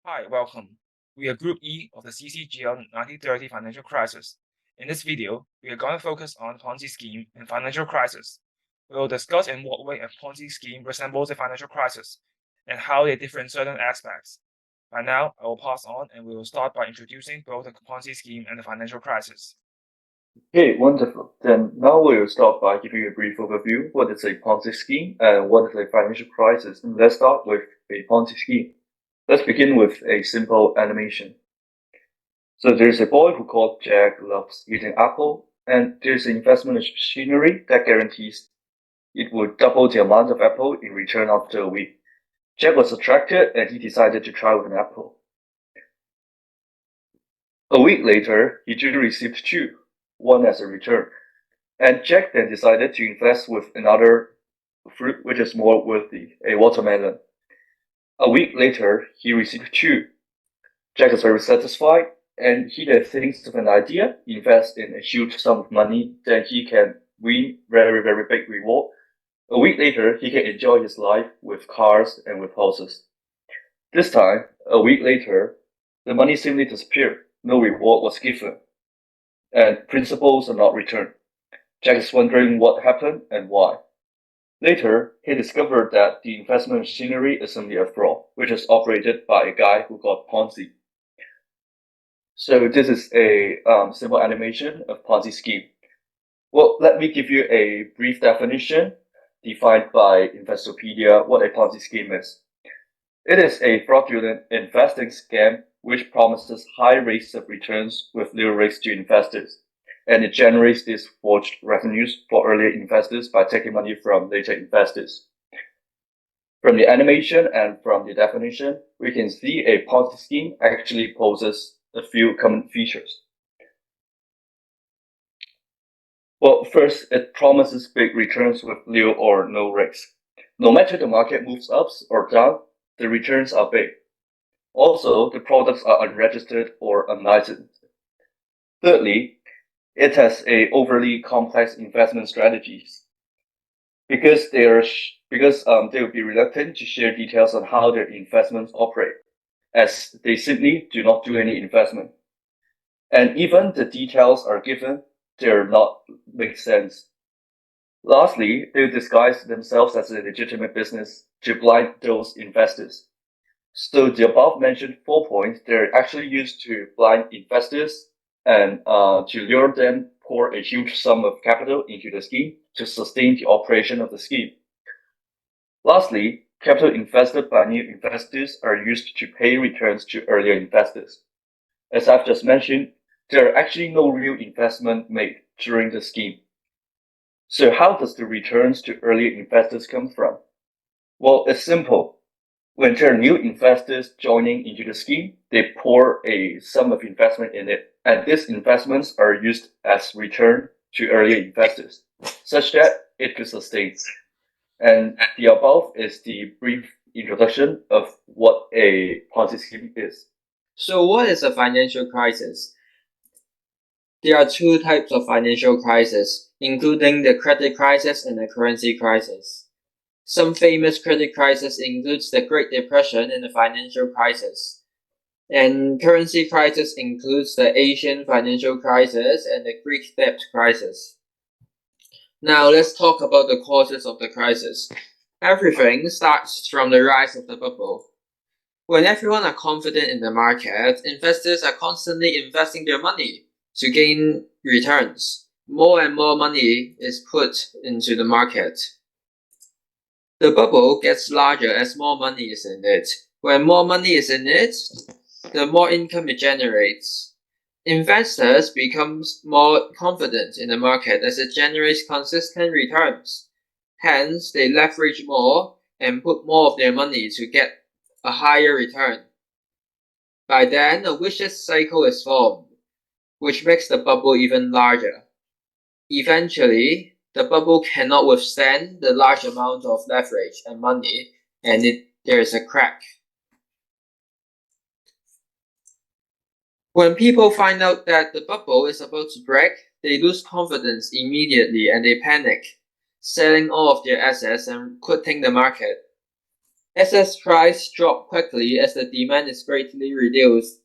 Hi, welcome. We are Group E of the CCGL9030 financial crisis. In this video, we are going to focus on Ponzi scheme and financial crisis. We will discuss in what way a Ponzi scheme resembles a financial crisis and how they differ in certain aspects. By now, I will pass on and we will start by introducing both the Ponzi scheme and the financial crisis. Okay, wonderful. Then now we'll start by giving you a brief overview. What is a Ponzi scheme and what is a financial crisis? And let's start with a Ponzi scheme. Let's begin with a simple animation. So there's a boy who called Jack loves eating apple, and there's an investment machinery that guarantees it would double the amount of apple in return after a week. Jack was attracted and he decided to try with an apple. A week later, he just received two, one as a return. And Jack then decided to invest with another fruit which is more worthy, a watermelon. A week later, he received two. Jack is very satisfied, and he then thinks of an idea, invest in a huge sum of money, then he can win very, very big reward. A week later, he can enjoy his life with cars and with houses. This time, a week later, the money simply disappeared. No reward was given, and principals are not returned. Jack is wondering what happened and why. Later, he discovered that the investment machinery is simply a fraud, which is operated by a guy who got Ponzi. So this is a simple animation of Ponzi scheme. Well, let me give you a brief definition defined by Investopedia what a Ponzi scheme is. It is a fraudulent investing scam which promises high rates of returns with little risk to investors, and it generates these forged revenues for earlier investors by taking money from later investors. From the animation and from the definition, we can see a Ponzi scheme actually poses a few common features. Well, first, it promises big returns with little or no risk. No matter the market moves up or down, the returns are big. Also, the products are unregistered or unlicensed. Thirdly, it has a overly complex investment strategies because they will be reluctant to share details on how their investments operate, as they simply do not do any investment. And even the details are given, they're not make sense. Lastly, they disguise themselves as a legitimate business to blind those investors. So the above mentioned 4 points, they're actually used to blind investors and to lure them pour a huge sum of capital into the scheme to sustain the operation of the scheme. Lastly, capital invested by new investors are used to pay returns to earlier investors. As I've just mentioned, there are actually no real investment made during the scheme. So how does the returns to earlier investors come from? Well, it's simple. When there are new investors joining into the scheme, they pour a sum of investment in it, and these investments are used as return to earlier investors, such that it could sustain. And the above is the brief introduction of what a Ponzi scheme is. So what is a financial crisis? There are two types of financial crisis, including the credit crisis and the currency crisis. Some famous credit crisis includes the Great Depression and the financial crisis. And currency crisis includes the Asian financial crisis and the Greek debt crisis. Now let's talk about the causes of the crisis. Everything starts from the rise of the bubble. When everyone are confident in the market, investors are constantly investing their money to gain returns. More and more money is put into the market. The bubble gets larger as more money is in it. When more money is in it, the more income it generates. Investors become more confident in the market as it generates consistent returns. Hence, they leverage more and put more of their money to get a higher return. By then, a vicious cycle is formed, which makes the bubble even larger. Eventually, the bubble cannot withstand the large amount of leverage and money, and there is a crack. When people find out that the bubble is about to break, they lose confidence immediately and they panic, selling all of their assets and quitting the market. assets price drop quickly as the demand is greatly reduced.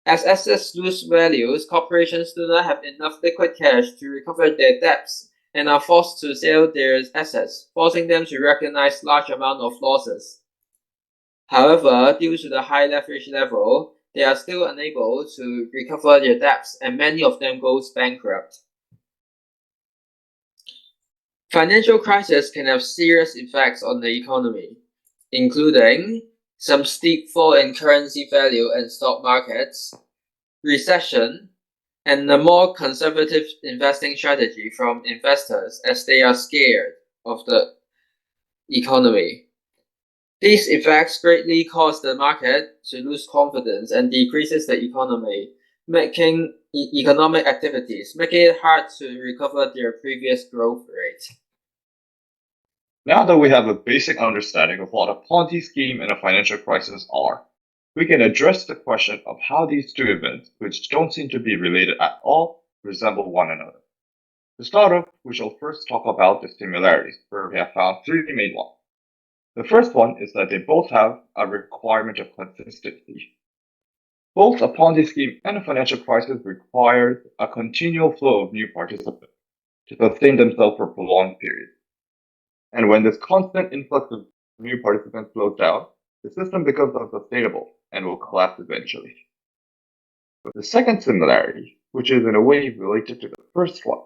As assets lose values, corporations do not have enough liquid cash to recover their debts and are forced to sell their assets, forcing them to recognize large amounts of losses. However, due to the high leverage level, they are still unable to recover their debts and many of them goes bankrupt. Financial crises can have serious effects on the economy, including some steep fall in currency value and stock markets, recession, and a more conservative investing strategy from investors as they are scared of the economy. These effects greatly cause the market to lose confidence and decreases the economy, making economic activities, making it hard to recover their previous growth rate. Now that we have a basic understanding of what a Ponzi scheme and a financial crisis are, we can address the question of how these two events, which don't seem to be related at all, resemble one another. To start off, we shall first talk about the similarities, where we have found three main ones. The first one is that they both have a requirement of consistency. Both a Ponzi scheme and a financial crisis require a continual flow of new participants to sustain themselves for prolonged periods. And when this constant influx of new participants slows down, the system becomes unsustainable and will collapse eventually. But the second similarity, which is in a way related to the first one,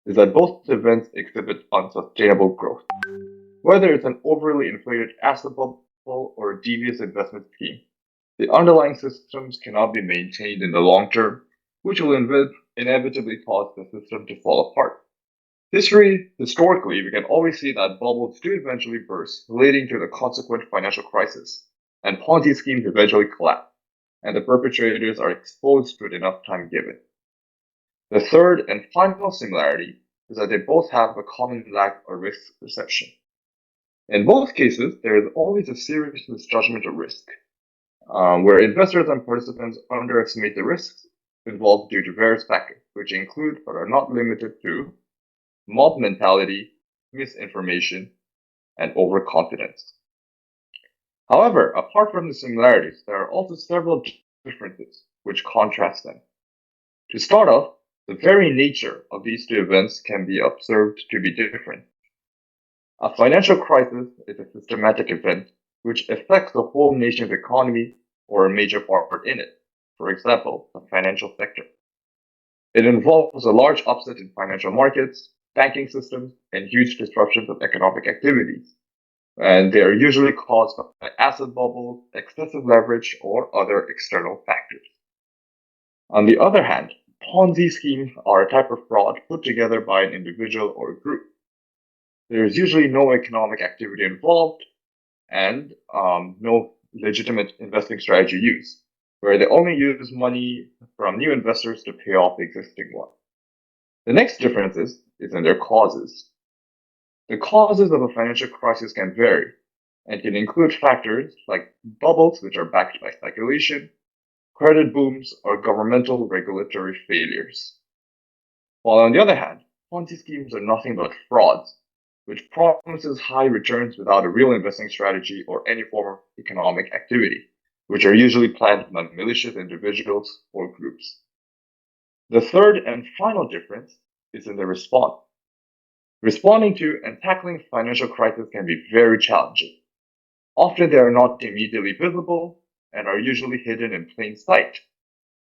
is that both events exhibit unsustainable growth. Whether it's an overly inflated asset bubble or a devious investment scheme, the underlying systems cannot be maintained in the long term, which will inevitably cause the system to fall apart. Historically, we can always see that bubbles do eventually burst, leading to the consequent financial crisis, and Ponzi schemes eventually collapse, and the perpetrators are exposed with enough time given. The third and final similarity is that they both have a common lack of risk perception. In both cases, there is always a serious misjudgment of risk, where investors and participants underestimate the risks involved due to various factors, which include but are not limited to mob mentality, misinformation, and overconfidence. However, apart from the similarities, there are also several differences which contrast them. To start off, the very nature of these two events can be observed to be different. A financial crisis is a systematic event which affects the whole nation's economy or a major part in it, for example, the financial sector. It involves a large upset in financial markets, banking systems, and huge disruptions of economic activities. And they are usually caused by asset bubbles, excessive leverage, or other external factors. On the other hand, Ponzi schemes are a type of fraud put together by an individual or a group. There is usually no economic activity involved and no legitimate investing strategy used, where they only use money from new investors to pay off existing ones. The next difference is in their causes. The causes of a financial crisis can vary and can include factors like bubbles, which are backed by speculation, credit booms, or governmental regulatory failures. While on the other hand, Ponzi schemes are nothing but frauds, which promises high returns without a real investing strategy or any form of economic activity, which are usually planned by malicious individuals or groups. The third and final difference is in the response. Responding to and tackling financial crises can be very challenging. Often they are not immediately visible and are usually hidden in plain sight,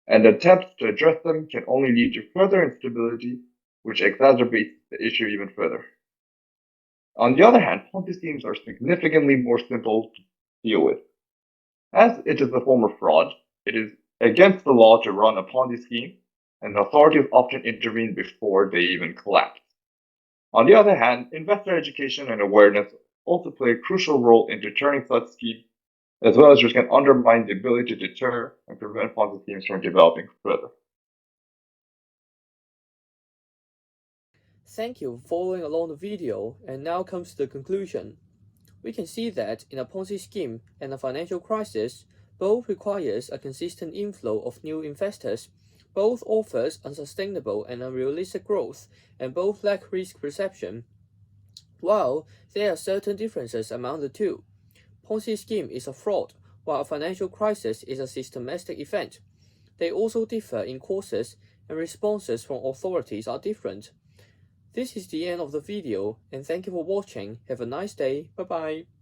and attempts to address them can only lead to further instability, which exacerbates the issue even further. On the other hand, Ponzi schemes are significantly more simple to deal with. As it is a form of fraud, it is against the law to run a Ponzi scheme, and authorities often intervene before they even collapse. On the other hand, investor education and awareness also play a crucial role in deterring such schemes, as well as which can undermine the ability to deter and prevent Ponzi schemes from developing further. Thank you for following along the video, and now comes to the conclusion. We can see that in a Ponzi scheme and a financial crisis, both requires a consistent inflow of new investors, both offers unsustainable and unrealistic growth, and both lack risk perception. While there are certain differences among the two, Ponzi scheme is a fraud, while a financial crisis is a systematic event. They also differ in causes, and responses from authorities are different. This is the end of the video, and thank you for watching. Have a nice day. Bye bye.